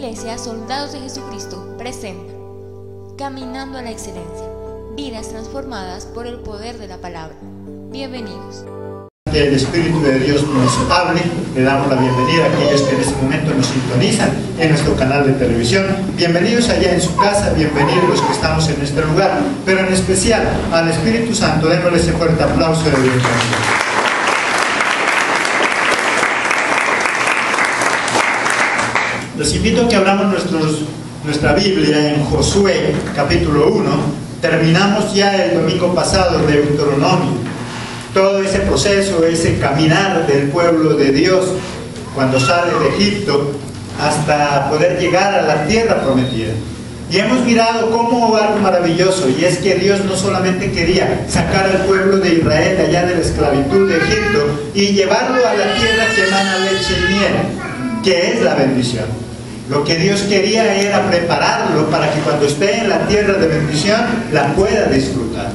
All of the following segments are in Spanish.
Iglesia Soldados de Jesucristo presenta Caminando a la Excelencia, vidas transformadas por el poder de la palabra. Bienvenidos. Que el Espíritu de Dios nos hable. Le damos la bienvenida a aquellos que en este momento nos sintonizan en nuestro canal de televisión. Bienvenidos allá en su casa, bienvenidos los que estamos en este lugar, pero en especial al Espíritu Santo. Démosle ese fuerte aplauso de bienvenida. Les invito a que abramos nuestra Biblia en Josué capítulo 1. Terminamos ya el domingo pasado de Deuteronomio. Todo ese proceso, ese caminar del pueblo de Dios cuando sale de Egipto hasta poder llegar a la tierra prometida. Y hemos mirado cómo algo maravilloso, y es que Dios no solamente quería sacar al pueblo de Israel de allá de la esclavitud de Egipto y llevarlo a la tierra que emana leche y miel, que es la bendición. Lo que Dios quería era prepararlo para que cuando esté en la tierra de bendición la pueda disfrutar.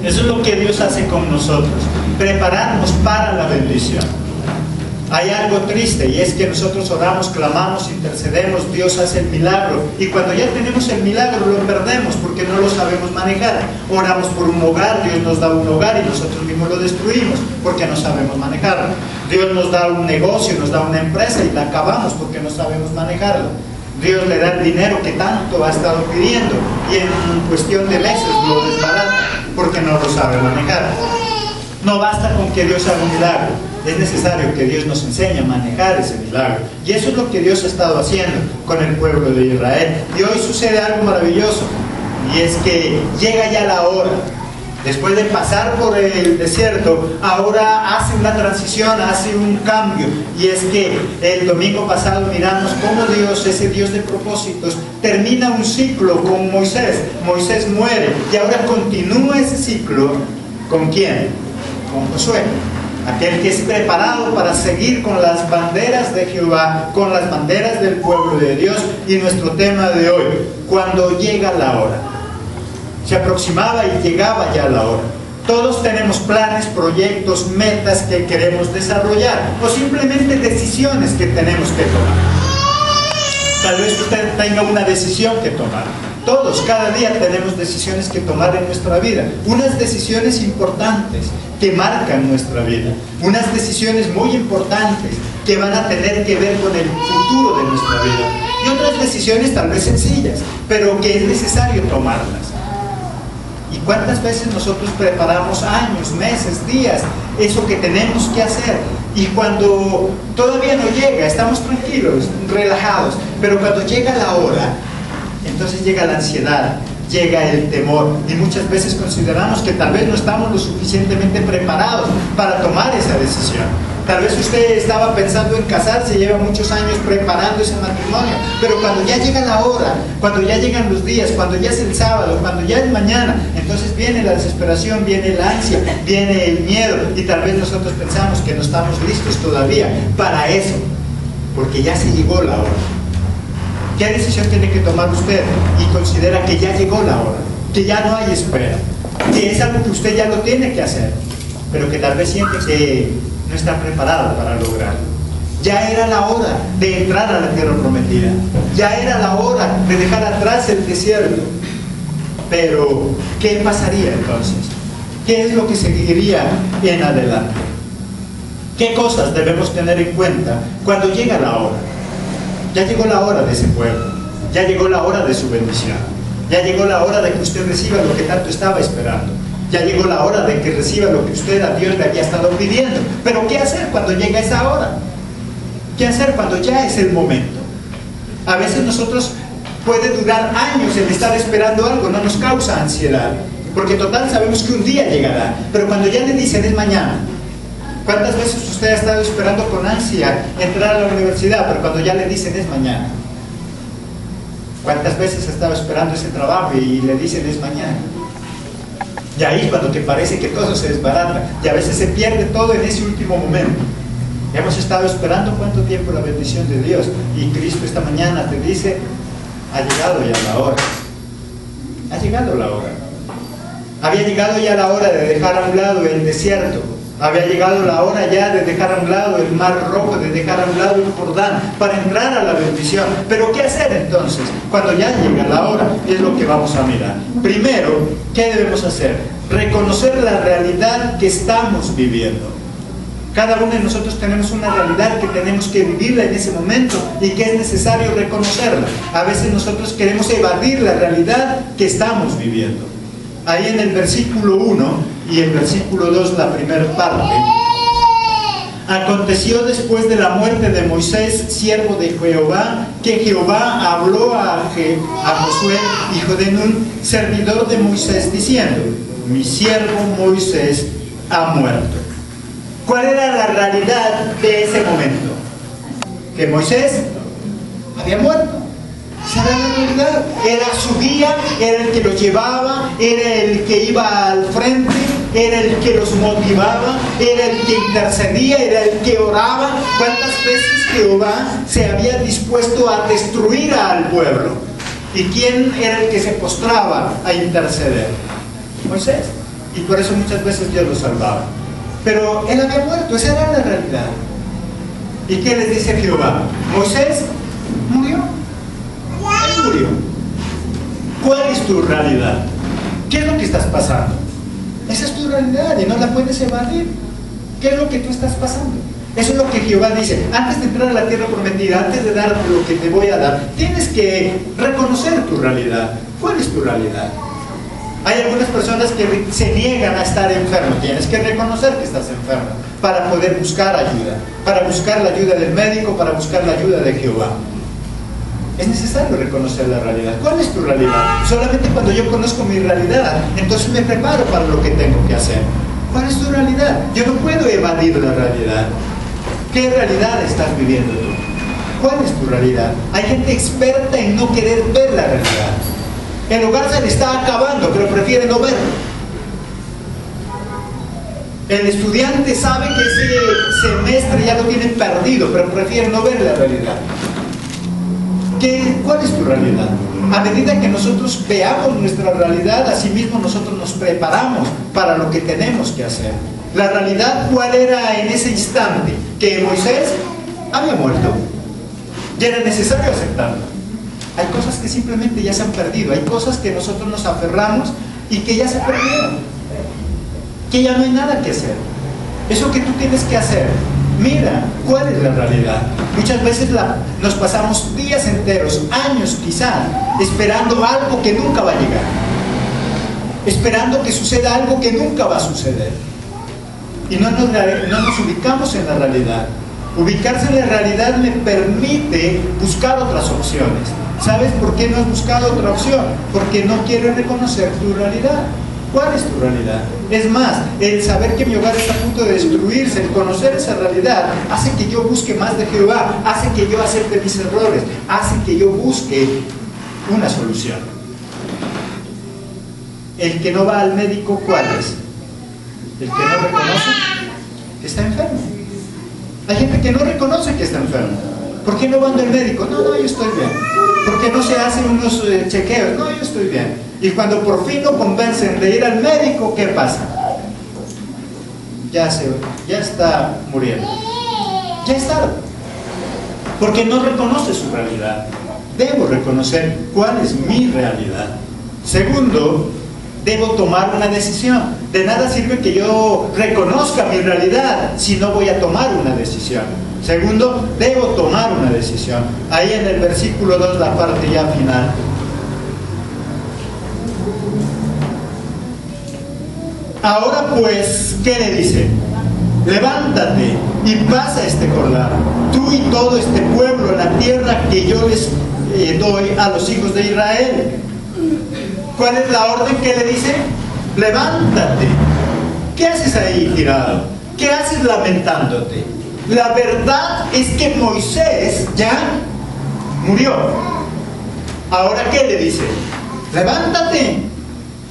Eso es lo que Dios hace con nosotros, prepararnos para la bendición. Hay algo triste, y es que nosotros oramos, clamamos, intercedemos, Dios hace el milagro, y cuando ya tenemos el milagro lo perdemos porque no lo sabemos manejar. Oramos por un hogar, Dios nos da un hogar y nosotros mismos lo destruimos porque no sabemos manejarlo. Dios nos da un negocio, nos da una empresa y la acabamos porque no sabemos manejarlo. Dios le da el dinero que tanto ha estado pidiendo y en cuestión de meses lo desbarata porque no lo sabe manejar. No basta con que Dios haga un milagro, es necesario que Dios nos enseñe a manejar ese milagro. Y eso es lo que Dios ha estado haciendo con el pueblo de Israel. Y hoy sucede algo maravilloso, y es que llega ya la hora. Después de pasar por el desierto, ahora hace una transición, hace un cambio. Y es que el domingo pasado miramos cómo Dios, ese Dios de propósitos, termina un ciclo con Moisés. Moisés muere y ahora continúa ese ciclo. ¿Con quién? Con Josué. Aquel que es preparado para seguir con las banderas de Jehová, con las banderas del pueblo de Dios. Y nuestro tema de hoy, cuando llega la hora. Se aproximaba y llegaba ya la hora. Todos tenemos planes, proyectos, metas que queremos desarrollar o simplemente decisiones que tenemos que tomar. Tal vez usted tenga una decisión que tomar. Todos, cada día tenemos decisiones que tomar en nuestra vida. Unas decisiones importantes que marcan nuestra vida. Unas decisiones muy importantes que van a tener que ver con el futuro de nuestra vida. Y otras decisiones tal vez sencillas, pero que es necesario tomarlas. ¿Y cuántas veces nosotros preparamos años, meses, días, eso que tenemos que hacer? Y cuando todavía no llega, estamos tranquilos, relajados, pero cuando llega la hora, entonces llega la ansiedad, llega el temor, y muchas veces consideramos que tal vez no estamos lo suficientemente preparados para tomar esa decisión. Tal vez usted estaba pensando en casarse, lleva muchos años preparando ese matrimonio, pero cuando ya llega la hora, cuando ya llegan los días, cuando ya es el sábado, cuando ya es mañana, entonces viene la desesperación, viene la ansia, viene el miedo, y tal vez nosotros pensamos que no estamos listos todavía para eso, porque ya se llegó la hora. ¿Qué decisión tiene que tomar usted? Y considera que ya llegó la hora, que ya no hay espera, que es algo que usted ya lo tiene que hacer, pero que tal vez siente que no está preparado para lograrlo. Ya era la hora de entrar a la tierra prometida. Ya era la hora de dejar atrás el desierto. Pero, ¿qué pasaría entonces? ¿Qué es lo que seguiría en adelante? ¿Qué cosas debemos tener en cuenta cuando llega la hora? Ya llegó la hora de ese pueblo. Ya llegó la hora de su bendición. Ya llegó la hora de que usted reciba lo que tanto estaba esperando. Ya llegó la hora de que reciba lo que usted a Dios le había estado pidiendo. Pero ¿qué hacer cuando llega esa hora? ¿Qué hacer cuando ya es el momento? A veces nosotros puede durar años el estar esperando algo, no nos causa ansiedad. Porque total sabemos que un día llegará. Pero cuando ya le dicen es mañana. ¿Cuántas veces usted ha estado esperando con ansia entrar a la universidad, pero cuando ya le dicen es mañana? ¿Cuántas veces ha estado esperando ese trabajo y le dicen es mañana? Y ahí cuando te parece que todo se desbarata y a veces se pierde todo en ese último momento. Hemos estado esperando cuánto tiempo la bendición de Dios, y Cristo esta mañana te dice ha llegado ya la hora. Ha llegado la hora. Había llegado ya la hora de dejar a un lado el desierto Había llegado la hora ya de dejar a un lado el Mar Rojo, de dejar a un lado el Jordán, para entrar a la bendición. Pero ¿qué hacer entonces? Cuando ya llega la hora, es lo que vamos a mirar. Primero, ¿qué debemos hacer? Reconocer la realidad que estamos viviendo. Cada uno de nosotros tenemos una realidad que tenemos que vivirla en ese momento y que es necesario reconocerla. A veces nosotros queremos evadir la realidad que estamos viviendo. Ahí en el versículo 1 y el versículo 2, la primera parte. Aconteció después de la muerte de Moisés, siervo de Jehová, que Jehová habló a Josué, hijo de Nun, servidor de Moisés, diciendo: mi siervo Moisés ha muerto. ¿Cuál era la realidad de ese momento? Que Moisés había muerto. Esa era la realidad. Era su guía, era el que los llevaba, era el que iba al frente, era el que los motivaba, era el que intercedía, era el que oraba. ¿Cuántas veces Jehová se había dispuesto a destruir al pueblo? ¿Y quién era el que se postraba a interceder? Moisés. Y por eso muchas veces Dios lo salvaba. Pero él había muerto, esa era la realidad. ¿Y qué les dice Jehová? Moisés murió. Él murió. ¿Cuál es tu realidad? ¿Qué es lo que estás pasando? Esa es tu realidad y no la puedes evadir. ¿Qué es lo que tú estás pasando? Eso es lo que Jehová dice. Antes de entrar a la tierra prometida, antes de darte lo que te voy a dar, tienes que reconocer tu realidad. ¿Cuál es tu realidad? Hay algunas personas que se niegan a estar enfermos. Tienes que reconocer que estás enfermo para poder buscar ayuda, para buscar la ayuda del médico, para buscar la ayuda de Jehová. Es necesario reconocer la realidad. ¿Cuál es tu realidad? Solamente cuando yo conozco mi realidad, entonces me preparo para lo que tengo que hacer. ¿Cuál es tu realidad? Yo no puedo evadir la realidad. ¿Qué realidad estás viviendo tú? ¿Cuál es tu realidad? Hay gente experta en no querer ver la realidad. El hogar se le está acabando, pero prefiere no verlo. El estudiante sabe que ese semestre ya lo tiene perdido, pero prefiere no ver la realidad. ¿Cuál es tu realidad? A medida que nosotros veamos nuestra realidad, así mismo nosotros nos preparamos para lo que tenemos que hacer. La realidad, ¿cuál era en ese instante? Que Moisés había muerto. Ya era necesario aceptarlo. Hay cosas que simplemente ya se han perdido. Hay cosas que nosotros nos aferramos y que ya se perdieron. Que ya no hay nada que hacer. Eso que tú tienes que hacer. Mira, ¿cuál es la realidad? Muchas veces nos pasamos días enteros, años quizás, esperando algo que nunca va a llegar. Esperando que suceda algo que nunca va a suceder. Y no nos ubicamos en la realidad. Ubicarse en la realidad me permite buscar otras opciones. ¿Sabes por qué no has buscado otra opción? Porque no quieres reconocer tu realidad. ¿Cuál es tu realidad? Es más, el saber que mi hogar está a punto de destruirse, el conocer esa realidad, hace que yo busque más de Jehová, hace que yo acepte mis errores, hace que yo busque una solución. El que no va al médico, ¿cuál es? El que no reconoce que está enfermo. Hay gente que no reconoce que está enfermo. ¿Por qué no van al médico? No, yo estoy bien. ¿Por qué no se hacen unos chequeos? No, yo estoy bien. Y cuando por fin lo convencen de ir al médico, ¿qué pasa? Ya está muriendo. Ya está. Porque no reconoce su realidad. Debo reconocer cuál es mi realidad. Segundo, debo tomar una decisión. De nada sirve que yo reconozca mi realidad si no voy a tomar una decisión. Segundo, debo tomar una decisión. Ahí en el versículo 2, la parte ya final. Ahora pues, ¿qué le dice? Levántate y pasa este Jordán, tú y todo este pueblo, en la tierra que yo les doy a los hijos de Israel. ¿Cuál es la orden que le dice? Levántate. ¿Qué haces ahí tirado? ¿Qué haces lamentándote? La verdad es que Moisés ya murió. Ahora, ¿qué le dice? Levántate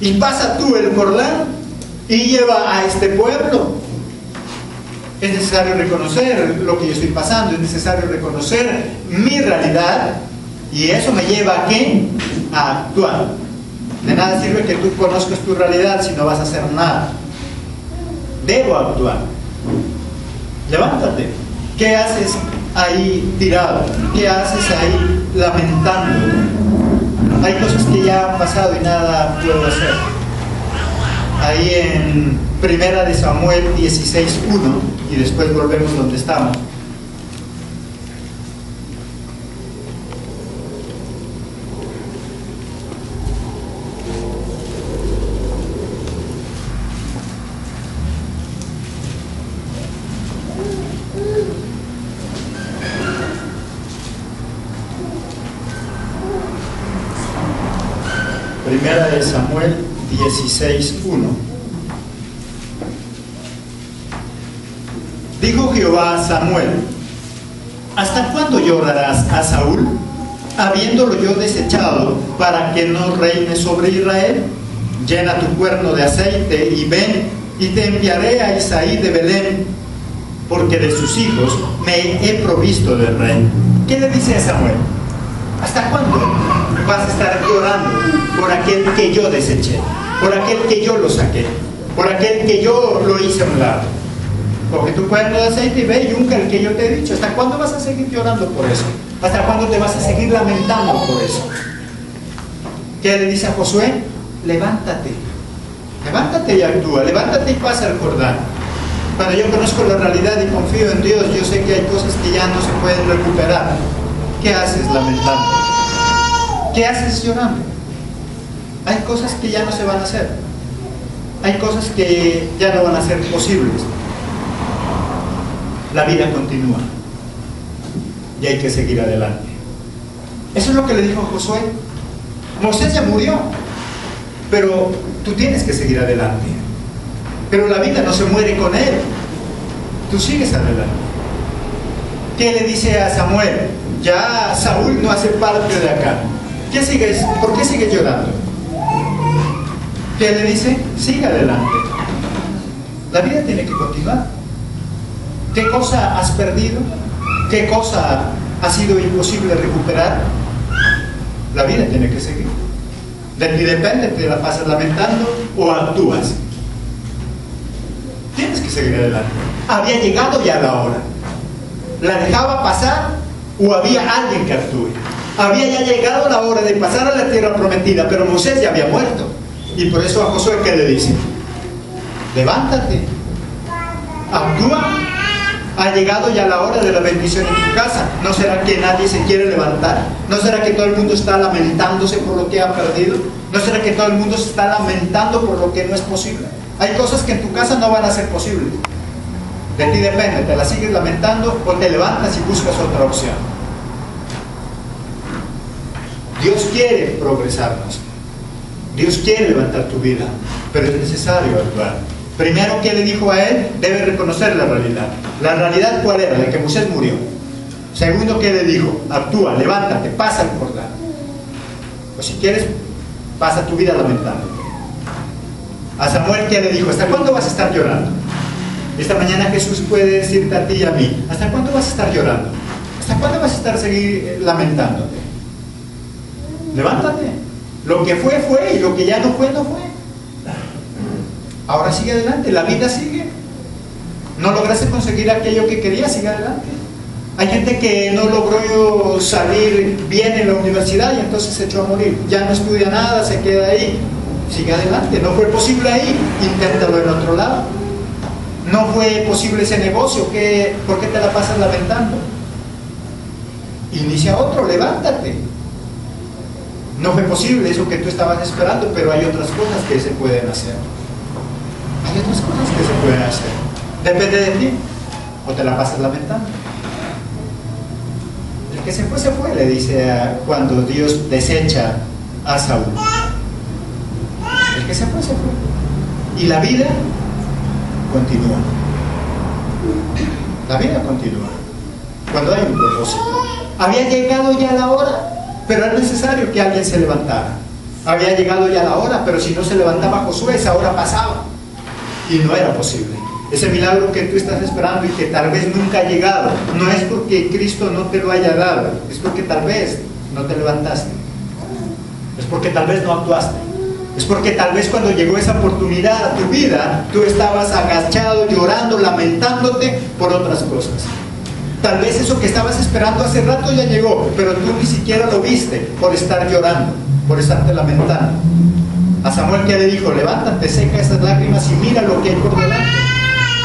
y pasa tú el Jordán y lleva a este pueblo. Es necesario reconocer lo que yo estoy pasando, es necesario reconocer mi realidad, y eso me lleva ¿a qué? A actuar. De nada sirve que tú conozcas tu realidad si no vas a hacer nada. Debo actuar. Levántate. ¿Qué haces ahí tirado? ¿Qué haces ahí lamentando? Hay cosas que ya han pasado y nada puedo hacer. Ahí en Primera de Samuel 16:1, y después volvemos donde estamos. Primera de Samuel 16:1. Dijo Jehová a Samuel: ¿hasta cuándo llorarás a Saúl, habiéndolo yo desechado, para que no reine sobre Israel? Llena tu cuerno de aceite y ven, y te enviaré a Isaí de Belén, porque de sus hijos me he provisto de rey. ¿Qué le dice a Samuel? ¿Hasta cuándo vas a estar llorando por aquel que yo deseché, por aquel que yo lo saqué, por aquel que yo lo hice a un lado? Coge tu cuerno de aceite y ve y unca el que yo te he dicho. ¿Hasta cuándo vas a seguir llorando por eso? ¿Hasta cuándo te vas a seguir lamentando por eso? ¿Qué le dice a Josué? Levántate, levántate y actúa, levántate y pasa el Jordán. Cuando yo conozco la realidad y confío en Dios, yo sé que hay cosas que ya no se pueden recuperar. ¿Qué haces lamentando? ¿Qué haces llorando? Hay cosas que ya no se van a hacer. Hay cosas que ya no van a ser posibles. La vida continúa y hay que seguir adelante. Eso es lo que le dijo Josué. Moisés ya murió, pero tú tienes que seguir adelante. Pero la vida no se muere con él. Tú sigues adelante. ¿Qué le dice a Samuel? Ya Saúl no hace parte de acá. ¿Por qué sigues llorando? ¿Qué le dice? Sigue adelante. La vida tiene que continuar. ¿Qué cosa has perdido? ¿Qué cosa ha sido imposible recuperar? La vida tiene que seguir. De ti depende, te la pasas lamentando o actúas. Tienes que seguir adelante. Había llegado ya la hora. ¿La dejaba pasar o había alguien que actúe? Había ya llegado la hora de pasar a la tierra prometida, pero Moisés ya había muerto. Y por eso a Josué, ¿qué le dice? Levántate, actúa. Ha llegado ya la hora de la bendición en tu casa. ¿No será que nadie se quiere levantar? ¿No será que todo el mundo está lamentándose por lo que ha perdido? ¿No será que todo el mundo se está lamentando por lo que no es posible? Hay cosas que en tu casa no van a ser posibles. De ti depende, te la sigues lamentando o te levantas y buscas otra opción. Dios quiere progresarnos. Dios quiere levantar tu vida, pero es necesario actuar. Primero, ¿qué le dijo a él? Debe reconocer la realidad. ¿La realidad cuál era? De que Moisés murió. Segundo, ¿qué le dijo? Actúa, levántate, pasa el Jordán. Pues si quieres, pasa tu vida lamentándote. A Samuel, ¿qué le dijo? ¿Hasta cuándo vas a estar llorando? Esta mañana Jesús puede decirte a ti y a mí: ¿hasta cuándo vas a estar llorando? ¿Hasta cuándo vas a estar seguir lamentándote? Levántate. Lo que fue, fue, y lo que ya no fue, no fue. Ahora sigue adelante, la vida sigue. No lograste conseguir aquello que querías, sigue adelante. Hay gente que no logró salir bien en la universidad y entonces se echó a morir. Ya no estudia nada, se queda ahí. Sigue adelante. No fue posible ahí, inténtalo en otro lado. No fue posible ese negocio, ¿por qué te la pasas lamentando? Inicia otro, levántate. No fue posible eso que tú estabas esperando, pero hay otras cosas que se pueden hacer. Hay otras cosas que se pueden hacer. Depende de ti. O te la pasas lamentando. El que se fue, le dice cuando Dios desecha a Saúl. El que se fue. Y la vida continúa. La vida continúa. Cuando hay un propósito. Había llegado ya la hora, pero era necesario que alguien se levantara. Había llegado ya la hora, pero si no se levantaba Josué, esa hora pasaba. Y no era posible. Ese milagro que tú estás esperando y que tal vez nunca ha llegado, no es porque Cristo no te lo haya dado, es porque tal vez no te levantaste, es porque tal vez no actuaste. Es porque tal vez cuando llegó esa oportunidad a tu vida, tú estabas agachado, llorando, lamentándote por otras cosas. Tal vez eso que estabas esperando hace rato ya llegó, pero tú ni siquiera lo viste por estar llorando, por estarte lamentando. A Samuel, ¿qué le dijo? Levántate, seca esas lágrimas y mira lo que hay por delante.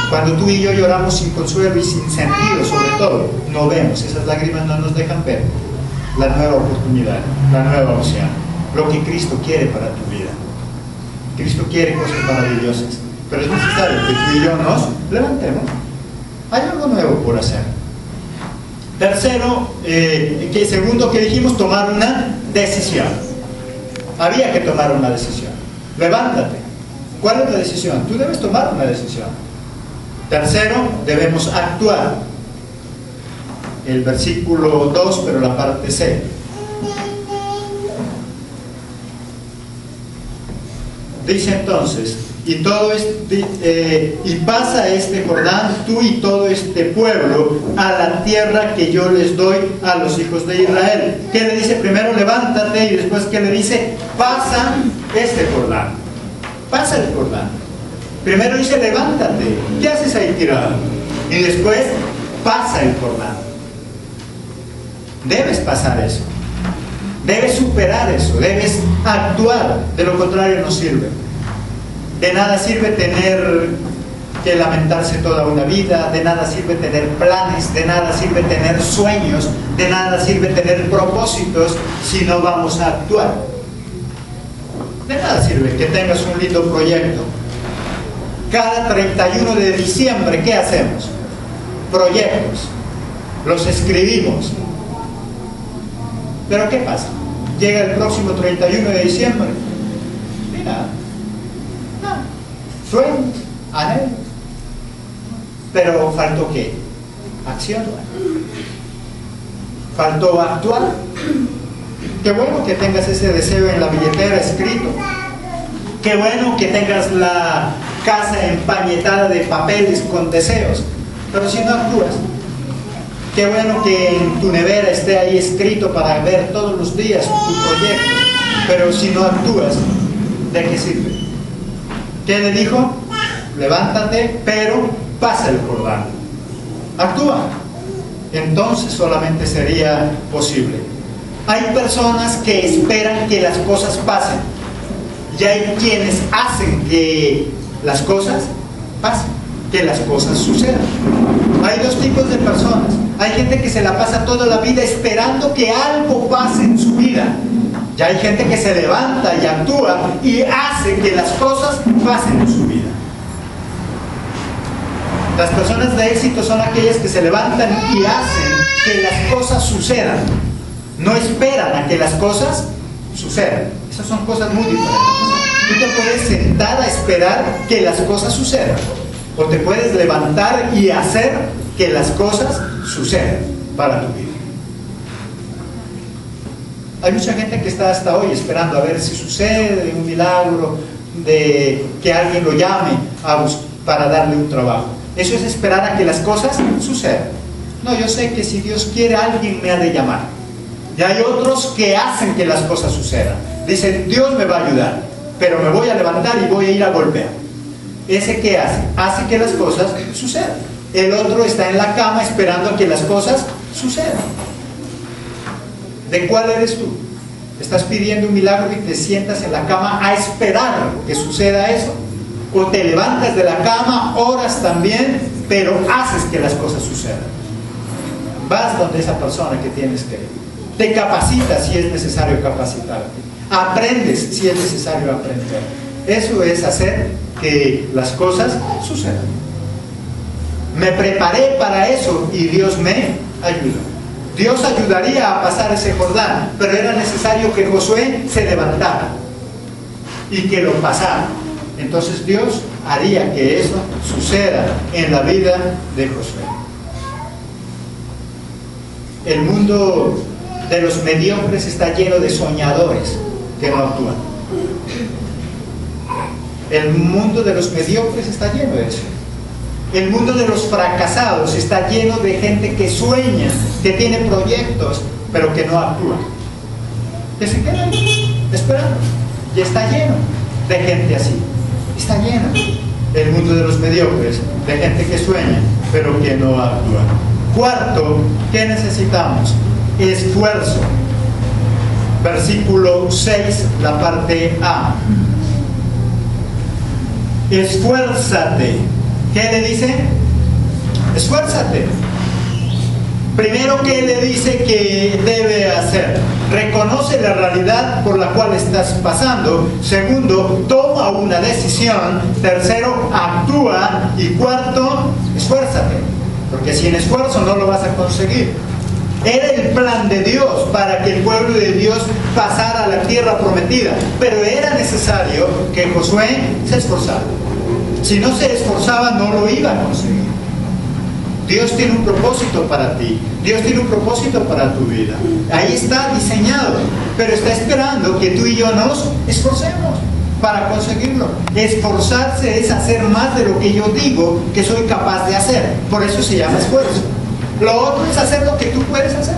Cuando tú y yo lloramos sin consuelo y sin sentido, sobre todo, no vemos, esas lágrimas no nos dejan ver la nueva oportunidad, la nueva opción, lo que Cristo quiere para tu vida. Cristo quiere cosas maravillosas, pero es necesario que tú y yo nos levantemos. Hay algo nuevo por hacer. Tercero, segundo que dijimos, tomar una decisión. Había que tomar una decisión. Levántate. ¿Cuál es la decisión? Tú debes tomar una decisión. Tercero, debemos actuar. El versículo 2, pero la parte C. Dice entonces, y pasa este Jordán, tú y todo este pueblo, a la tierra que yo les doy a los hijos de Israel. ¿Qué le dice? Primero levántate, y después ¿qué le dice? Pasa este Jordán. Pasa el Jordán. Primero dice levántate. ¿Qué haces ahí tirado? Y después pasa el Jordán. Debes pasar eso. Debes superar eso. Debes actuar. De lo contrario no sirve. De nada sirve tener que lamentarse toda una vida. De nada sirve tener planes. De nada sirve tener sueños. De nada sirve tener propósitos si no vamos a actuar. De nada sirve que tengas un lindo proyecto. Cada 31 de diciembre, ¿qué hacemos? Proyectos. Los escribimos. Pero ¿qué pasa? Llega el próximo 31 de diciembre. Mira, nada. Sueños, anhelos. Pero faltó ¿qué? Acción. Faltó actuar. Qué bueno que tengas ese deseo en la billetera escrito. Qué bueno que tengas la casa empañetada de papeles con deseos. Pero si no actúas, qué bueno que en tu nevera esté ahí escrito para ver todos los días tu proyecto. Pero si no actúas, ¿de qué sirve? ¿Qué le dijo? Levántate, pero pasa el Jordán. Actúa. Entonces solamente sería posible. Hay personas que esperan que las cosas pasen. Y hay quienes hacen que las cosas pasen, que las cosas sucedan. Hay dos tipos de personas. Hay gente que se la pasa toda la vida esperando que algo pase en su vida. Y hay gente que se levanta y actúa y hace que las cosas pasen en su vida. Las personas de éxito son aquellas que se levantan y hacen que las cosas sucedan. No esperan a que las cosas sucedan. Esas son cosas muy diferentes. Tú te puedes sentar a esperar que las cosas sucedan, o te puedes levantar y hacer que las cosas sucedan para tu vida. Hay mucha gente que está hasta hoy esperando a ver si sucede un milagro, de que alguien lo llame para darle un trabajo. Eso es esperar a que las cosas sucedan. No, yo sé que si Dios quiere, alguien me ha de llamar. Y hay otros que hacen que las cosas sucedan. Dicen, Dios me va a ayudar, pero me voy a levantar y voy a ir a golpear. ¿Ese qué hace? Hace que las cosas sucedan. El otro está en la cama esperando a que las cosas sucedan. ¿De cuál eres tú? ¿Estás pidiendo un milagro y te sientas en la cama a esperar que suceda eso? ¿O te levantas de la cama, oras también, pero haces que las cosas sucedan? Vas donde esa persona que tienes que ir. Te capacitas si es necesario capacitarte. Aprendes si es necesario aprender. Eso es hacer que las cosas sucedan. Me preparé para eso y Dios me ayudó. Dios ayudaría a pasar ese Jordán, pero era necesario que Josué se levantara y que lo pasara. Entonces Dios haría que eso suceda en la vida de Josué. El mundo de los mediocres está lleno de soñadores que no actúan. El mundo de los mediocres está lleno de eso. El mundo de los fracasados está lleno de gente que sueña, que tiene proyectos, pero que no actúa. Que se queda ahí, esperando. Y está lleno. de gente así. Está lleno el mundo de los mediocres, de gente que sueña, pero que no actúa. Cuarto, ¿qué necesitamos? Esfuerzo. Versículo 6, la parte A. Esfuérzate. ¿Qué le dice? Esfuérzate. Primero, ¿qué le dice que debe hacer? Reconoce la realidad por la cual estás pasando. Segundo, toma una decisión. Tercero, actúa. Y cuarto, esfuérzate. Porque sin esfuerzo no lo vas a conseguir. Era el plan de Dios para que el pueblo de Dios pasara a la tierra prometida. Pero era necesario que Josué se esforzara. Si no se esforzaba, no lo iba a conseguir. Dios tiene un propósito para ti. Dios tiene un propósito para tu vida. Ahí está diseñado. Pero está esperando que tú y yo nos esforcemos para conseguirlo. Esforzarse es hacer más de lo que yo digo que soy capaz de hacer. Por eso se llama esfuerzo. Lo otro es hacer lo que tú puedes hacer.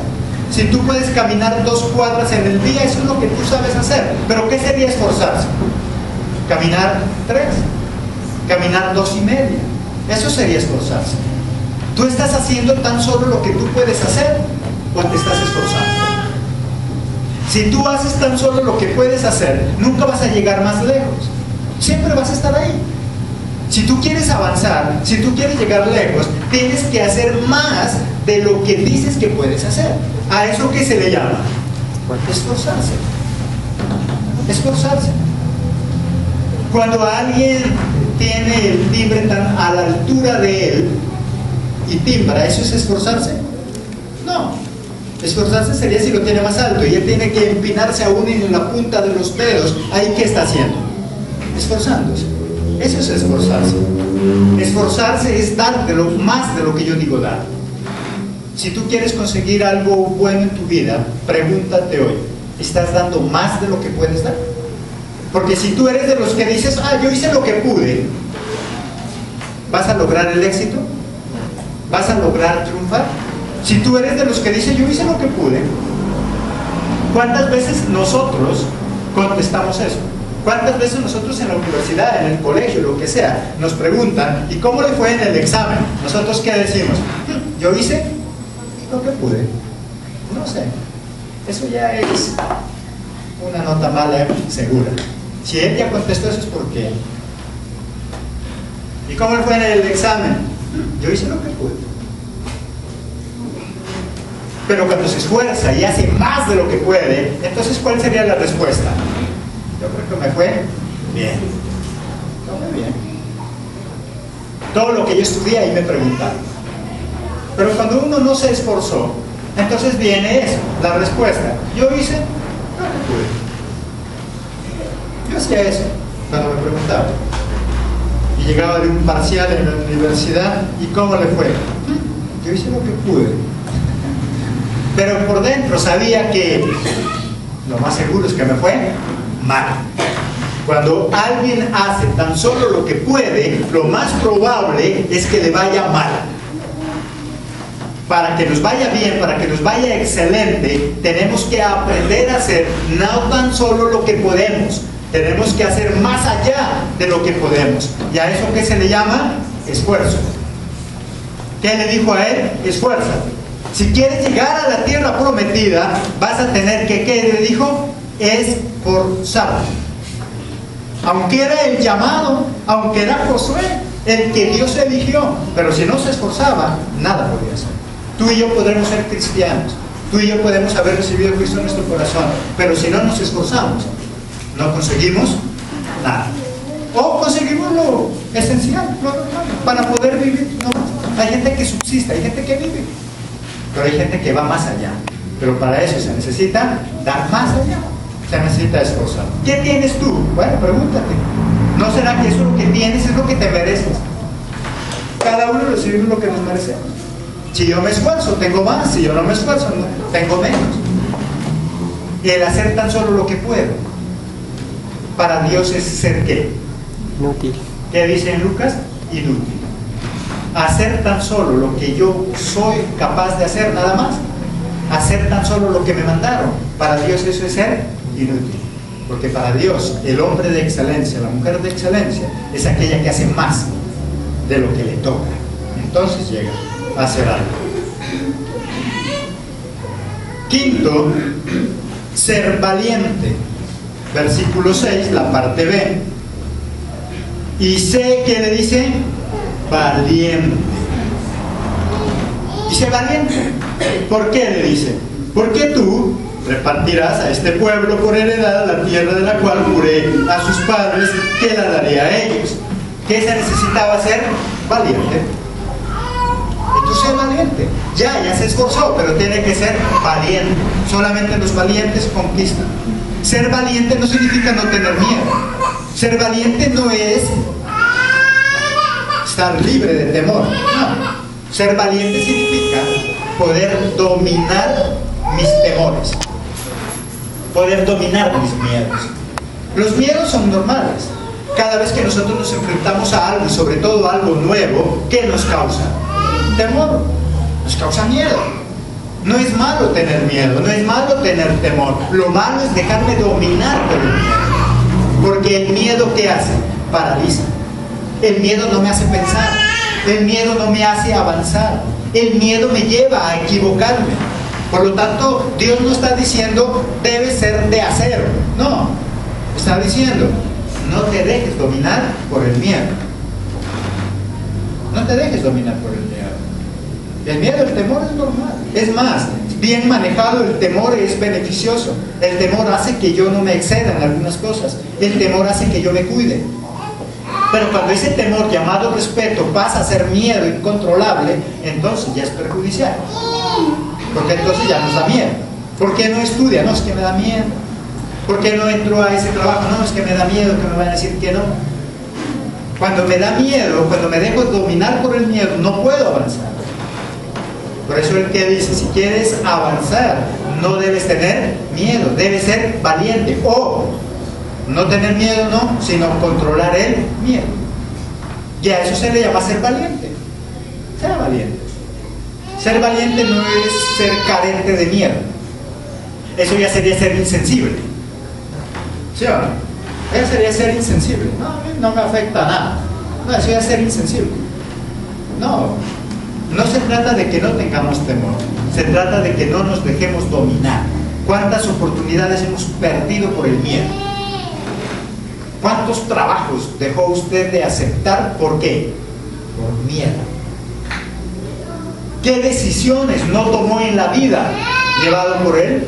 Si tú puedes caminar 2 cuadras en el día, eso es lo que tú sabes hacer. Pero ¿qué sería esforzarse? Caminar 3. Caminar 2,5. Eso sería esforzarse. ¿Tú estás haciendo tan solo lo que tú puedes hacer o te estás esforzando? Si tú haces tan solo lo que puedes hacer, nunca vas a llegar más lejos. Siempre vas a estar ahí. Si tú quieres avanzar, si tú quieres llegar lejos, tienes que hacer más de lo que dices que puedes hacer. ¿A eso qué se le llama? Esforzarse. Esforzarse. Cuando alguien tiene el timbre tan a la altura de él y timbra, ¿eso es esforzarse? No. Esforzarse sería si lo tiene más alto y él tiene que empinarse aún en la punta de los dedos. ¿Ahí qué está haciendo? Esforzándose. Eso es esforzarse. Esforzarse es dar más de lo que yo digo dar. Si tú quieres conseguir algo bueno en tu vida, pregúntate hoy, ¿estás dando más de lo que puedes dar? Porque si tú eres de los que dices, yo hice lo que pude, ¿vas a lograr el éxito? ¿Vas a lograr triunfar? Si tú eres de los que dices, yo hice lo que pude, ¿cuántas veces nosotros contestamos eso? ¿Cuántas veces nosotros en la universidad, en el colegio, lo que sea, nos preguntan, ¿y cómo le fue en el examen? ¿Nosotros qué decimos? Yo hice lo que pude. No sé. Eso ya es una nota mala, segura. Si él ya contestó eso es porque. ¿Y cómo le fue en el examen? Yo hice lo que pude. Pero cuando se esfuerza y hace más de lo que puede, entonces ¿cuál sería la respuesta? Yo creo que me fue bien. Muy bien. Todo lo que yo estudié ahí me preguntaron. Pero cuando uno no se esforzó, entonces viene eso, la respuesta. Yo hice lo que pude. Yo hacía eso cuando me preguntaban. Y llegaba de un parcial en la universidad, ¿y cómo le fue? Yo hice lo que pude. Pero por dentro sabía que lo más seguro es que me fue mal. Cuando alguien hace tan solo lo que puede, lo más probable es que le vaya mal. Para que nos vaya bien, para que nos vaya excelente, tenemos que aprender a hacer no tan solo lo que podemos, tenemos que hacer más allá de lo que podemos. ¿Y a eso qué se le llama? Esfuerzo. ¿Qué le dijo a él? Esfuérzate. Si quieres llegar a la tierra prometida, vas a tener que, ¿qué le dijo? Esforzarte. Aunque era el llamado, aunque era Josué el que Dios eligió, pero si no se esforzaba, nada podía hacer. Tú y yo podremos ser cristianos, tú y yo podemos haber recibido a Cristo en nuestro corazón, pero si no nos esforzamos, no conseguimos nada. O conseguimos lo esencial, lo normal, para poder vivir nomás. Hay gente que subsiste, hay gente que vive, pero hay gente que va más allá. Pero para eso se necesita dar más allá, se necesita esforzar. ¿Qué tienes tú? Bueno, pregúntate. ¿No será que eso lo que tienes es lo que te mereces? Cada uno recibimos lo que nos merecemos. Si yo me esfuerzo, tengo más. Si yo no me esfuerzo, tengo menos. El hacer tan solo lo que puedo, para Dios es ser ¿qué? Inútil. ¿Qué dice en Lucas? Inútil. Hacer tan solo lo que yo soy capaz de hacer, nada más. Hacer tan solo lo que me mandaron, para Dios eso es ser inútil. Porque para Dios, el hombre de excelencia, la mujer de excelencia, es aquella que hace más de lo que le toca. Entonces llega a hacer algo. Quinto, ser valiente. Versículo 6, la parte B. Y sé que le dice valiente. Dice valiente. ¿Por qué le dice? Porque tú repartirás a este pueblo por heredad la tierra de la cual juré a sus padres que la daría a ellos. ¿Qué se necesitaba hacer? Valiente. Entonces valiente. Ya se esforzó, pero tiene que ser valiente. Solamente los valientes conquistan. Ser valiente no significa no tener miedo. Ser valiente no es estar libre de temor. No. Ser valiente significa poder dominar mis temores, poder dominar mis miedos. Los miedos son normales. Cada vez que nosotros nos enfrentamos a algo, y sobre todo a algo nuevo, ¿qué nos causa? Temor. Nos causa miedo. No es malo tener miedo, no es malo tener temor. Lo malo es dejarme dominar por el miedo. Porque el miedo, ¿qué hace? Paraliza. El miedo no me hace pensar. El miedo no me hace avanzar. El miedo me lleva a equivocarme. Por lo tanto, Dios no está diciendo debe ser de acero. No. Está diciendo no te dejes dominar por el miedo. No te dejes dominar por el miedo. El miedo, el temor es normal. Es más, bien manejado el temor es beneficioso. El temor hace que yo no me exceda en algunas cosas. El temor hace que yo me cuide. Pero cuando ese temor llamado respeto pasa a ser miedo incontrolable, entonces ya es perjudicial. Porque entonces ya nos da miedo. ¿Por qué no estudia? No, es que me da miedo. ¿Por qué no entro a ese trabajo? No, es que me da miedo que me van a decir que no. Cuando me da miedo, cuando me dejo dominar por el miedo, no puedo avanzar. Por eso el que dice, si quieres avanzar, no debes tener miedo, debes ser valiente. O no tener miedo, no, sino controlar el miedo. Y a eso se le llama ser valiente. Sea valiente. Ser valiente no es ser carente de miedo. Eso ya sería ser insensible. ¿Sí o no? Eso sería ser insensible. No, a mí no me afecta nada. No, eso ya es ser insensible. No. No se trata de que no tengamos temor, se trata de que no nos dejemos dominar. ¿Cuántas oportunidades hemos perdido por el miedo? ¿Cuántos trabajos dejó usted de aceptar? ¿Por qué? Por miedo. ¿Qué decisiones no tomó en la vida llevado por el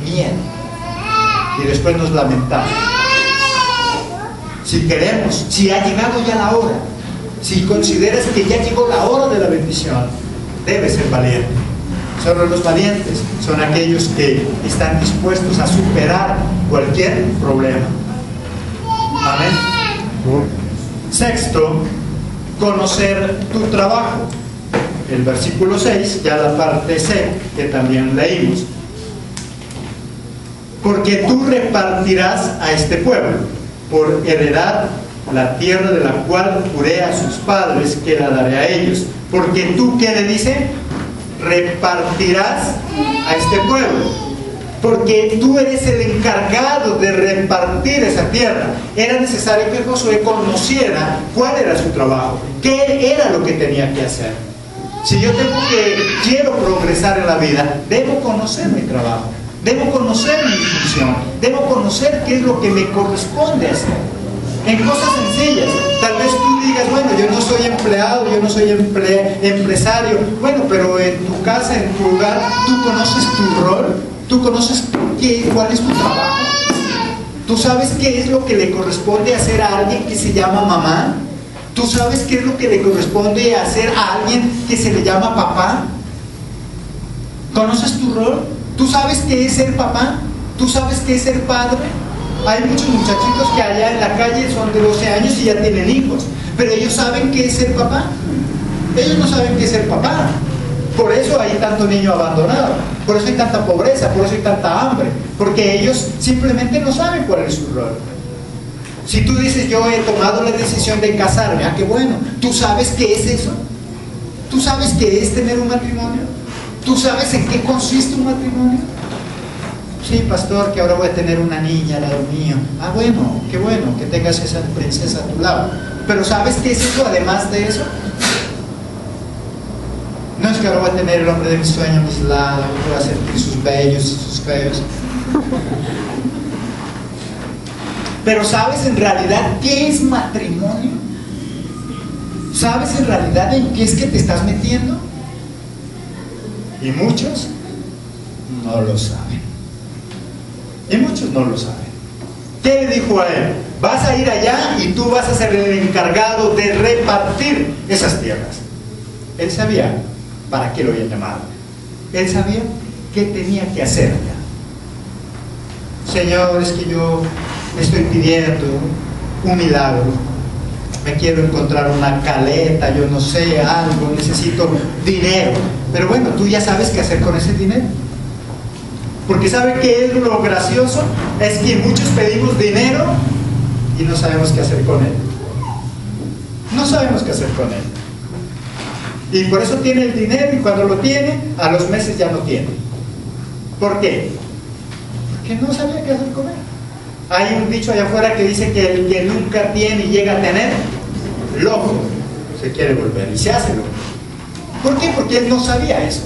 miedo? Y después nos lamentamos. Si queremos, si ha llegado ya la hora, si consideras que ya llegó la hora de la bendición, debes ser valiente. Solo los valientes son aquellos que están dispuestos a superar cualquier problema. Amén. Sexto, conocer tu trabajo. El versículo 6, ya la parte C, que también leímos. Porque tú repartirás a este pueblo por heredad la tierra de la cual juré a sus padres que la daré a ellos. Porque tú, ¿qué le dice? Repartirás a este pueblo. Porque tú eres el encargado de repartir esa tierra. Era necesario que Josué conociera cuál era su trabajo, qué era lo que tenía que hacer. Si yo quiero progresar en la vida, debo conocer mi trabajo, debo conocer mi función, debo conocer qué es lo que me corresponde hacer. En cosas sencillas, tal vez tú digas, bueno, yo no soy empleado, yo no soy empresario. Bueno, pero en tu casa, en tu hogar, tú conoces tu rol, tú conoces cuál es tu trabajo. Tú sabes qué es lo que le corresponde hacer a alguien que se llama mamá. Tú sabes qué es lo que le corresponde hacer a alguien que se le llama papá. ¿Conoces tu rol? ¿Tú sabes qué es ser papá? ¿Tú sabes qué es ser padre? Hay muchos muchachitos que allá en la calle son de 12 años y ya tienen hijos, pero ellos saben qué es ser papá. Ellos no saben qué es ser papá. Por eso hay tanto niño abandonado, por eso hay tanta pobreza, por eso hay tanta hambre, porque ellos simplemente no saben cuál es su rol. Si tú dices, yo he tomado la decisión de casarme, qué bueno. ¿Tú sabes qué es eso? ¿Tú sabes qué es tener un matrimonio? ¿Tú sabes en qué consiste un matrimonio? Sí, pastor, que ahora voy a tener una niña al lado mío. Ah, bueno que tengas esa princesa a tu lado. Pero ¿sabes qué es eso además de eso? No es que ahora voy a tener el hombre de mis sueños a mis lados, voy a sentir sus bellos y sus feos. Pero ¿sabes en realidad qué es matrimonio? ¿Sabes en realidad en qué es que te estás metiendo? Y muchos no lo saben. Y muchos no lo saben. ¿Qué le dijo a él? Vas a ir allá y tú vas a ser el encargado de repartir esas tierras. Él sabía para qué lo habían llamado. Él sabía qué tenía que hacer allá. Señor, es que yo estoy pidiendo un milagro. Me quiero encontrar una caleta, yo no sé, algo, necesito dinero. Pero bueno, tú ya sabes qué hacer con ese dinero. Porque ¿sabe qué es lo gracioso? Es que muchos pedimos dinero y no sabemos qué hacer con él. No sabemos qué hacer con él. Y por eso tiene el dinero, y cuando lo tiene, a los meses ya no tiene. ¿Por qué? Porque no sabía qué hacer con él. Hay un dicho allá afuera que dice que el que nunca tiene y llega a tener, loco se quiere volver y se hace loco. ¿Por qué? Porque él no sabía eso.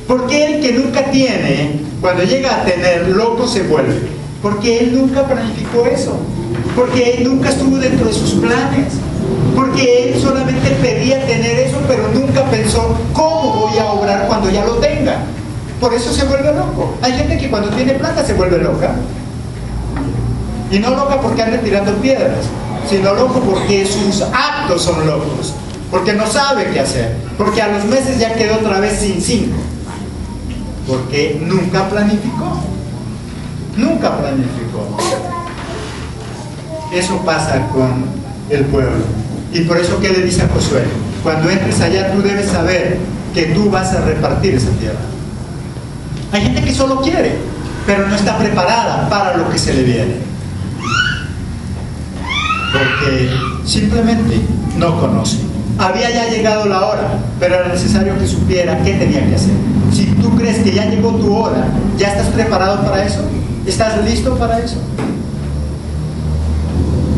Porque el que nunca tiene, cuando llega a tener, loco se vuelve. Porque él nunca planificó eso. Porque él nunca estuvo dentro de sus planes. Porque él solamente pedía tener eso, pero nunca pensó cómo voy a obrar cuando ya lo tenga. Por eso se vuelve loco. Hay gente que cuando tiene plata se vuelve loca. Y no loca porque anda tirando piedras, sino loco porque sus actos son locos. Porque no sabe qué hacer. Porque a los meses ya quedó otra vez sin 5. Porque nunca planificó. Nunca planificó. Eso pasa con el pueblo. Y por eso, ¿qué le dice a Josué? Cuando entres allá, tú debes saber que tú vas a repartir esa tierra. Hay gente que solo quiere, pero no está preparada para lo que se le viene. Porque simplemente no conoce. Había ya llegado la hora, pero era necesario que supiera qué tenía que hacer. Si tú crees que ya llegó tu hora, ¿ya estás preparado para eso? ¿Estás listo para eso?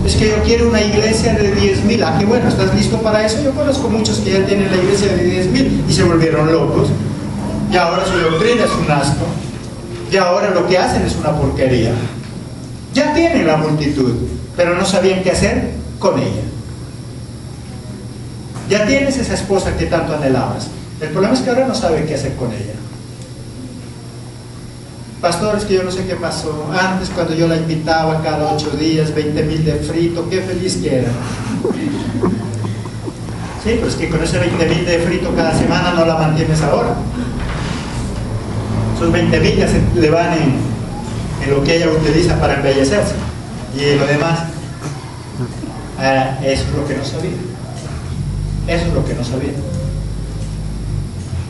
Es que yo quiero una iglesia de 10,000. Ah, qué bueno, ¿estás listo para eso? Yo conozco muchos que ya tienen la iglesia de 10,000 y se volvieron locos. Y ahora su doctrina es un asco. Y ahora lo que hacen es una porquería. Ya tienen la multitud, pero no sabían qué hacer con ella. Ya tienes esa esposa que tanto anhelabas. El problema es que ahora no saben qué hacer con ella. Pastor, es que yo no sé qué pasó. Antes, cuando yo la invitaba cada 8 días, 20,000 de frito, qué feliz que era. Sí, pero es que con ese 20,000 de frito cada semana no la mantienes ahora. Esos 20,000 ya se le van en lo que ella utiliza para embellecerse. Y lo demás, eso es lo que no sabía. Eso es lo que no sabía.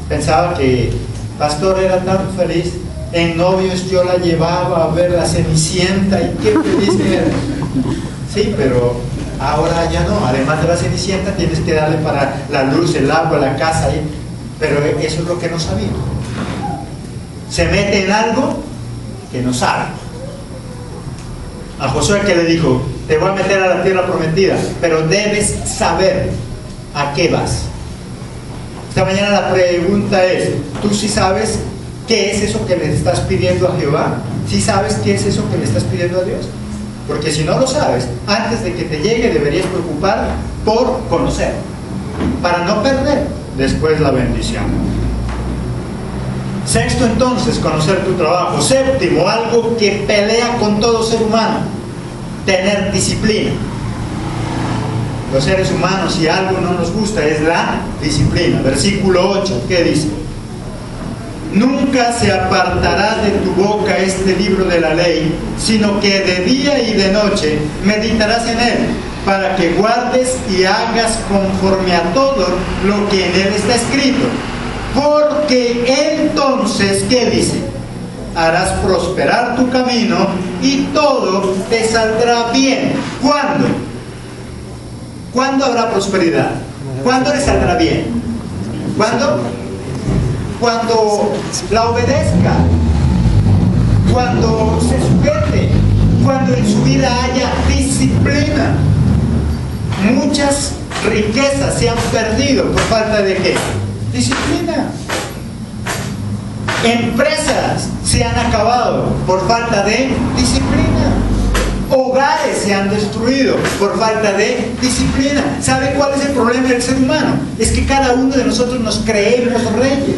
Pensaba que pastor era tan feliz. En novios yo la llevaba a ver la Cenicienta y qué feliz que era. Sí, pero ahora ya no. Además de la Cenicienta tienes que darle para la luz, el agua, la casa. Pero eso es lo que no sabía. Se mete en algo que no sabe. A Josué, que le dijo: te voy a meter a la tierra prometida, pero debes saber a qué vas. Esta mañana la pregunta es: ¿tú sí sabes qué es eso que le estás pidiendo a Jehová? ¿Sí sabes qué es eso que le estás pidiendo a Dios? Porque si no lo sabes, antes de que te llegue deberías preocupar por conocer, para no perder después la bendición. Sexto, entonces, conocer tu trabajo. Séptimo, algo que pelea con todo ser humano: tener disciplina. Los seres humanos, si algo no nos gusta, es la disciplina. Versículo 8, ¿qué dice? Nunca se apartará de tu boca este libro de la ley, sino que de día y de noche meditarás en él, para que guardes y hagas conforme a todo lo que en él está escrito. Porque entonces, ¿qué dice? Harás prosperar tu camino y todo te saldrá bien. ¿Cuándo? ¿Cuándo habrá prosperidad? ¿Cuándo le saldrá bien? ¿Cuándo? Cuando la obedezca. cuando se sujete, cuando en su vida haya disciplina. Muchas riquezas se han perdido por falta de ¿qué? Disciplina. Empresas se han acabado por falta de disciplina. Hogares se han destruido por falta de disciplina. ¿Sabe cuál es el problema del ser humano? Es que cada uno de nosotros nos creemos reyes.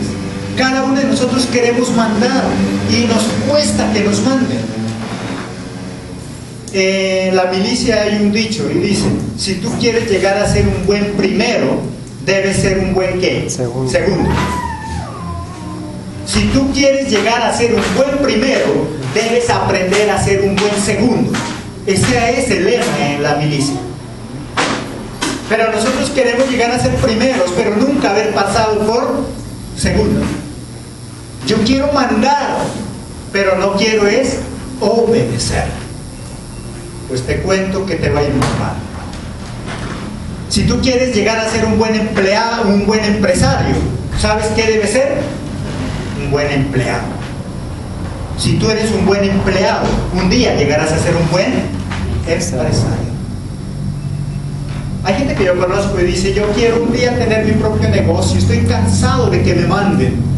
Cada uno de nosotros queremos mandar y nos cuesta que nos manden. En la milicia hay un dicho y dice: si tú quieres llegar a ser un buen primero, debes ser un buen ¿qué? Segundo. Si tú quieres llegar a ser un buen primero, debes aprender a ser un buen segundo. Ese es el lema en la milicia. Pero nosotros queremos llegar a ser primeros, pero nunca haber pasado por segundo. Yo quiero mandar, pero no quiero es obedecer. Pues te cuento que te va a ir muy mal. Si tú quieres llegar a ser un buen empleado, un buen empresario, ¿sabes qué debe ser? Un buen empleado. Si tú eres un buen empleado, un día llegarás a ser un buen empresario. Hay gente que yo conozco y dice: yo quiero un día tener mi propio negocio, estoy cansado de que me manden.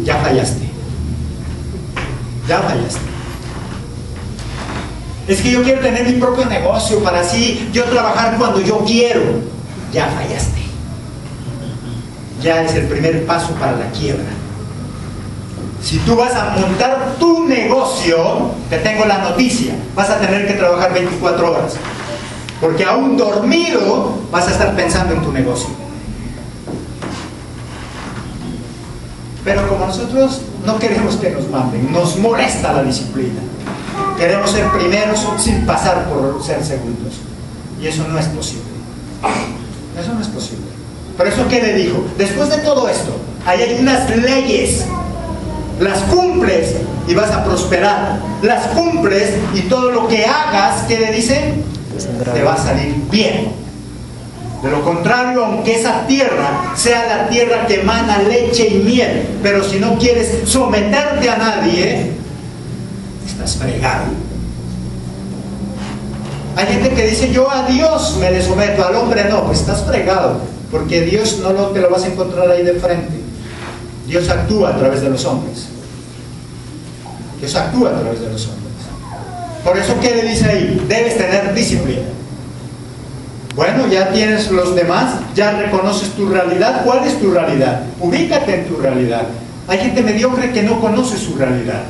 Ya fallaste. Ya fallaste. Es que yo quiero tener mi propio negocio para así yo trabajar cuando yo quiero. Ya fallaste. Ya es el primer paso para la quiebra. Si tú vas a montar tu negocio, te tengo la noticia, vas a tener que trabajar 24 horas. Porque aún dormido vas a estar pensando en tu negocio. Pero como nosotros no queremos que nos manden, nos molesta la disciplina. Queremos ser primeros sin pasar por ser segundos. Y eso no es posible. Eso no es posible. Por eso, ¿qué le dijo? Después de todo esto, ahí hay unas leyes. Las cumples y vas a prosperar. Las cumples y todo lo que hagas, ¿qué le dice? Te va a salir bien. De lo contrario, aunque esa tierra sea la tierra que emana leche y miel, pero si no quieres someterte a nadie, estás fregado. Hay gente que dice: yo a Dios me le someto, al hombre no. Pues estás fregado, porque Dios no te lo vas a encontrar ahí de frente. Dios actúa a través de los hombres. Dios actúa a través de los hombres. Por eso, ¿qué le dice ahí? Debes tener disciplina. Bueno, ya tienes los demás, ya reconoces tu realidad. ¿Cuál es tu realidad? Ubícate en tu realidad. Hay gente mediocre que no conoce su realidad.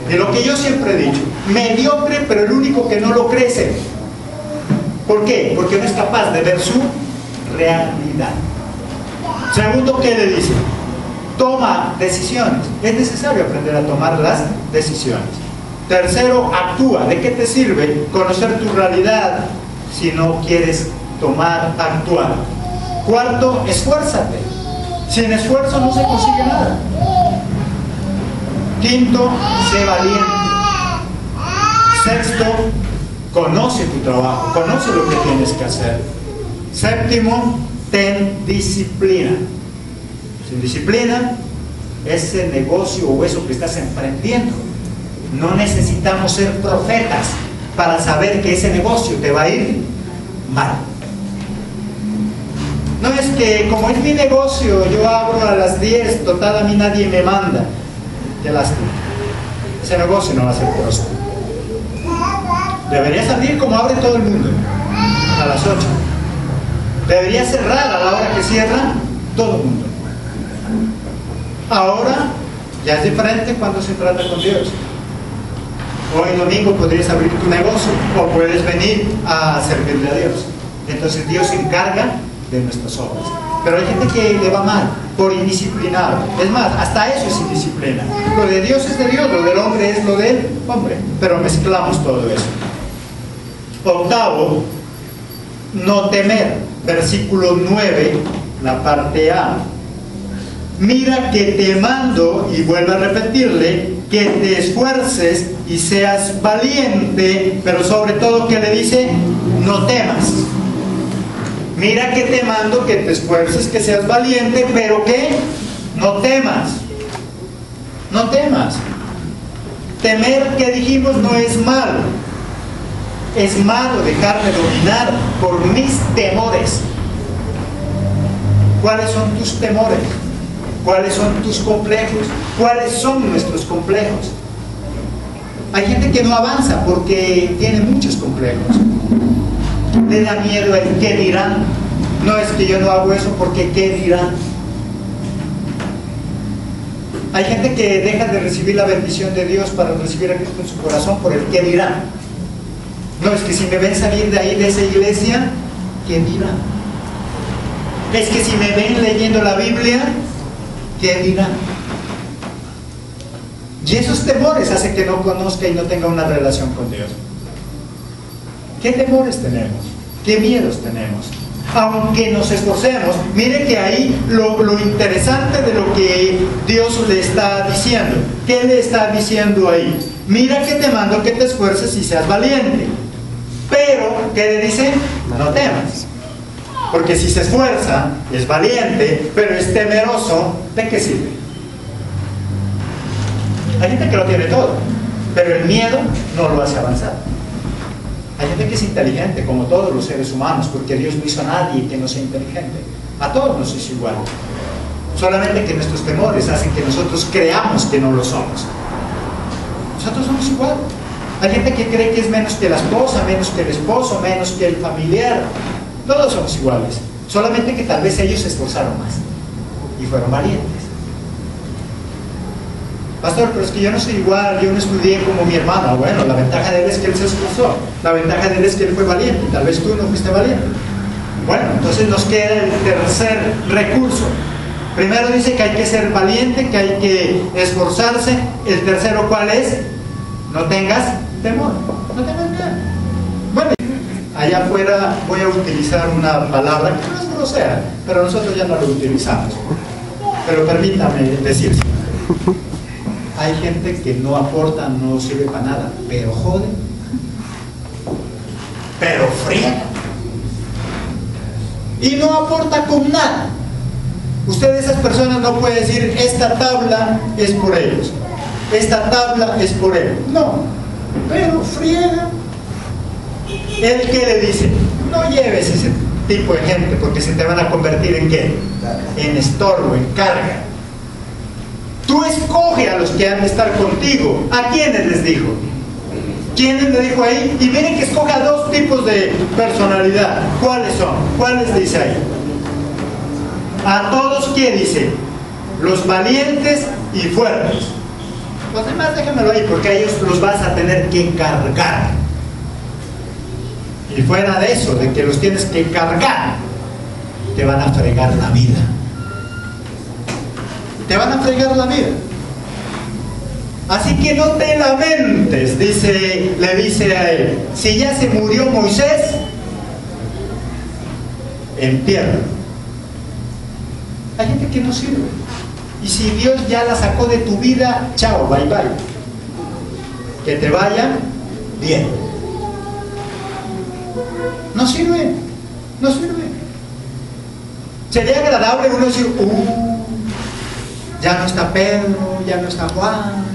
De lo que yo siempre he dicho, mediocre, pero el único que no lo crece. ¿Por qué? Porque no es capaz de ver su realidad. Segundo, ¿qué le dice? Toma decisiones. Es necesario aprender a tomar las decisiones. Tercero, actúa. ¿De qué te sirve conocer tu realidad si no quieres actuar? Cuarto, esfuérzate. Sin esfuerzo no se consigue nada. Quinto, sé valiente. Sexto, conoce tu trabajo, conoce lo que tienes que hacer. Séptimo, ten disciplina. Sin disciplina, ese negocio o eso que estás emprendiendo, no necesitamos ser profetas para saber que ese negocio te va a ir mal. No es que como es mi negocio, yo abro a las 10, total a mí nadie me manda. Qué lástima. Ese negocio no va a ser próspero. Debería abrir como abre todo el mundo, a las 8. Debería cerrar a la hora que cierra todo el mundo. Ahora ya es diferente cuando se trata con Dios. Hoy domingo podrías abrir tu negocio o puedes venir a servirle a Dios. Entonces Dios se encarga de nuestras obras. Pero hay gente que le va mal por indisciplinado. Es más, hasta eso es indisciplina. Lo de Dios es de Dios, lo del hombre es lo del hombre. Pero mezclamos todo eso. Octavo, no temer. Versículo 9, la parte A. Mira que te mando, y vuelvo a repetirle, que te esfuerces y seas valiente, pero sobre todo, ¿qué le dice? No temas. Mira que te mando que te esfuerces, que seas valiente, pero que no temas. No temas. Temer, que dijimos, no es malo. Es malo dejarme dominar por mis temores. ¿Cuáles son tus temores? ¿Cuáles son tus complejos? ¿Cuáles son nuestros complejos? Hay gente que no avanza porque tiene muchos complejos. Le da miedo el qué dirán. No es que yo no hago eso porque qué dirán. Hay gente que deja de recibir la bendición de Dios para recibir a Cristo en su corazón por el qué dirán. No, es que si me ven salir de ahí, de esa iglesia, ¿qué dirán? Es que si me ven leyendo la Biblia, ¿qué dirán? Y esos temores hacen que no conozca y no tenga una relación con Dios. ¿Qué temores tenemos? ¿Qué miedos tenemos? Aunque nos esforcemos, mire que ahí lo interesante de lo que Dios le está diciendo. ¿Qué le está diciendo ahí? Mira que te mando que te esfuerces y seas valiente. Pero, ¿qué le dice? No temas. Porque si se esfuerza, es valiente, pero es temeroso, ¿de qué sirve? Hay gente que lo tiene todo, pero el miedo no lo hace avanzar. Hay gente que es inteligente, como todos los seres humanos, porque Dios no hizo a nadie que no sea inteligente. A todos nos es igual. Solamente que nuestros temores hacen que nosotros creamos que no lo somos. Nosotros somos igual. Hay gente que cree que es menos que la esposa, menos que el esposo, menos que el familiar. Todos somos iguales. Solamente que tal vez ellos se esforzaron más y fueron valientes. Pastor, pero es que yo no soy igual, yo no estudié como mi hermano. Bueno, la ventaja de él es que él se esforzó. La ventaja de él es que él fue valiente. Tal vez tú no fuiste valiente. Bueno, entonces nos queda el tercer recurso. Primero dice que hay que ser valiente, que hay que esforzarse. El tercero, ¿cuál es? No tengas temor. No tengas miedo. Bueno, allá afuera voy a utilizar una palabra que no es grosera, pero nosotros ya no lo utilizamos. Pero permítame decirlo. Hay gente que no aporta, no sirve para nada, pero jode, pero friega. Y no aporta con nada. Usted de esas personas no puede decir, esta tabla es por ellos, esta tabla es por él. No, pero friega. ¿El qué le dice? No lleves ese tipo de gente porque se te van a convertir en ¿qué? En estorbo, en carga. Tú escoge a los que han de estar contigo. ¿A quiénes les dijo? ¿Quiénes le dijo ahí? Y miren que escoge a dos tipos de personalidad. ¿Cuáles son? ¿Cuáles dice ahí? A todos, ¿qué dice? Los valientes y fuertes. Los demás déjenmelo ahí porque a ellos los vas a tener que cargar. Y fuera de eso, de que los tienes que cargar, te van a fregar la vida. Te van a fregar la vida. Así que no te lamentes, le dice a él. Si ya se murió Moisés, entiérralo. Hay gente que no sirve. Y si Dios ya la sacó de tu vida, chao, bye bye. Que te vaya bien. No sirve. No sirve. Sería agradable uno decir, ya no está Pedro, ya no está Juan.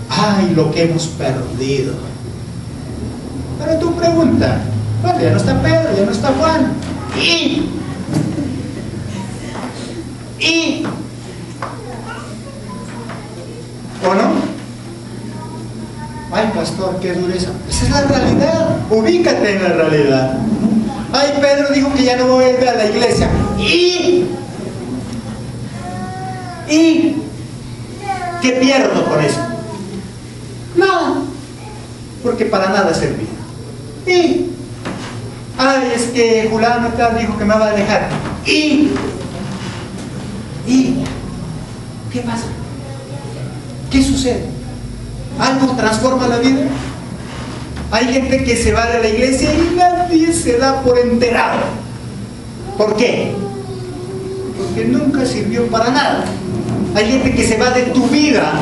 Ay, lo que hemos perdido. Pero tú pregunta, bueno, ya no está Pedro, ya no está Juan. ¿Y ¿o no? Ay, pastor, qué dureza. Esa es la realidad. Ubícate en la realidad. Ay, Pedro dijo que ya no vuelve a la iglesia. ¿Y qué pierdo con eso? Nada, porque para nada servía. Ay, es que Julano tal dijo que me va a dejar. ¿Qué pasa? ¿Qué sucede? ¿Algo transforma la vida? Hay gente que se va de la iglesia y nadie se da por enterado. ¿Por qué? Porque nunca sirvió para nada. Hay gente que se va de tu vida.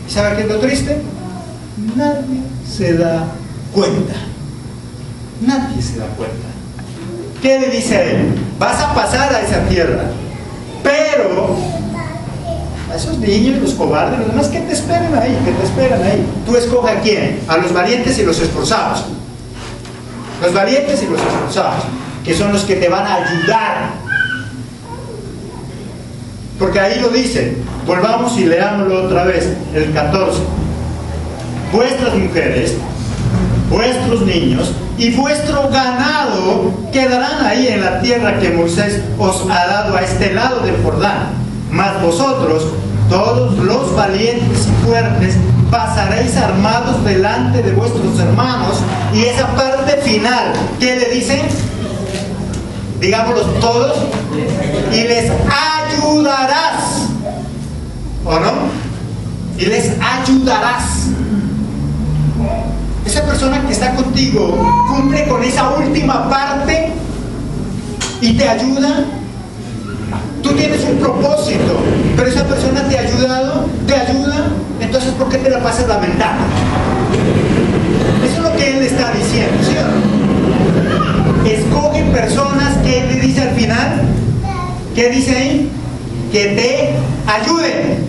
¿Y sabe qué es lo triste? Nadie se da cuenta. Nadie se da cuenta. ¿Qué le dice a él? Vas a pasar a esa tierra, pero esos niños, los cobardes, los demás, que te esperen ahí, que te esperan ahí. Tú escoge a quién, a los valientes y los esforzados. Los valientes y los esforzados, que son los que te van a ayudar. Porque ahí lo dice, volvamos y leámoslo otra vez, el 14. Vuestras mujeres, vuestros niños y vuestro ganado quedarán ahí en la tierra que Moisés os ha dado a este lado del Jordán. Mas vosotros, todos los valientes y fuertes, pasaréis armados delante de vuestros hermanos. Y esa parte final, ¿qué le dicen? Digámoslo todos. Y les ayudarás. ¿O no? Y les ayudarás. Esa persona que está contigo cumple con esa última parte y te ayuda. Tú tienes un propósito, pero esa persona te ha ayudado, te ayuda, entonces ¿por qué te la pasas lamentando? Eso es lo que él está diciendo, ¿sí o no? Escoge personas que le dice al final, ¿qué dice ahí? Que te ayuden.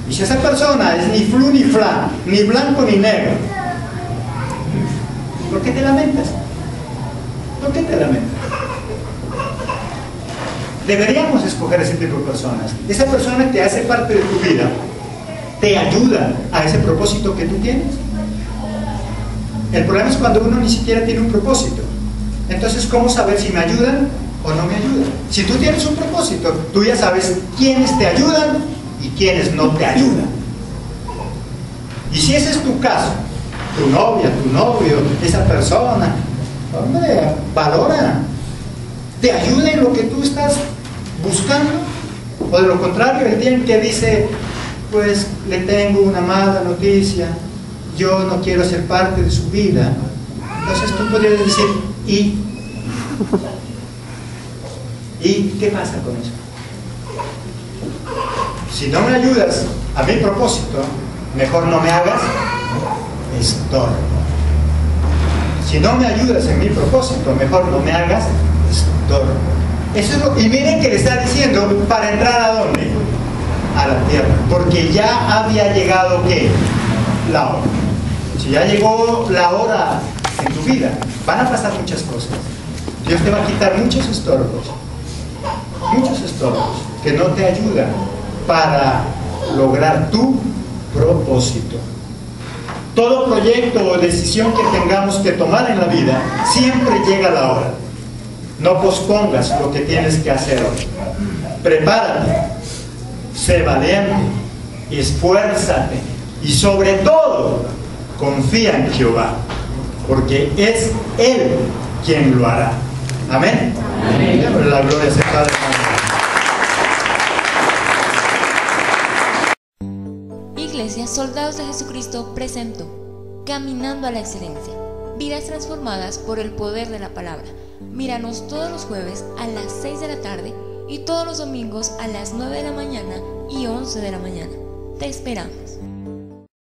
Y si esa persona es ni flu ni fla, ni blanco ni negro, ¿por qué te lamentas? ¿Por qué te lamentas? Deberíamos escoger ese tipo de personas. Esa persona que hace parte de tu vida te ayuda a ese propósito que tú tienes. El problema es cuando uno ni siquiera tiene un propósito. Entonces, ¿cómo saber si me ayudan o no me ayudan? Si tú tienes un propósito, tú ya sabes quiénes te ayudan y quiénes no te ayudan. Y si ese es tu caso, tu novia, tu novio, esa persona, hombre, valora. ¿Te ayuda en lo que tú estás buscando? O de lo contrario, el día en que dice, pues le tengo una mala noticia, yo no quiero ser parte de su vida, entonces tú podrías decir, ¿y qué pasa con eso? Si no me ayudas a mi propósito, mejor no me hagas estorbo. Si no me ayudas en mi propósito, mejor no me hagas estorbo. Eso es lo que, y miren que le está diciendo, para entrar ¿a dónde? A la tierra, porque ya había llegado ¿qué? La hora. Si ya llegó la hora en tu vida, van a pasar muchas cosas. Dios te va a quitar muchos estorbos que no te ayudan para lograr tu propósito. Todo proyecto o decisión que tengamos que tomar en la vida, siempre llega la hora. No pospongas lo que tienes que hacer hoy. Prepárate, sé valiente, esfuérzate y sobre todo, confía en Jehová, porque es Él quien lo hará. Amén. Amén. La gloria se Padre. Iglesia Soldados de Jesucristo presentó Caminando a la Excelencia. Vidas transformadas por el poder de la palabra. Míranos todos los jueves a las 6 de la tarde y todos los domingos a las 9 de la mañana y 11 de la mañana. Te esperamos.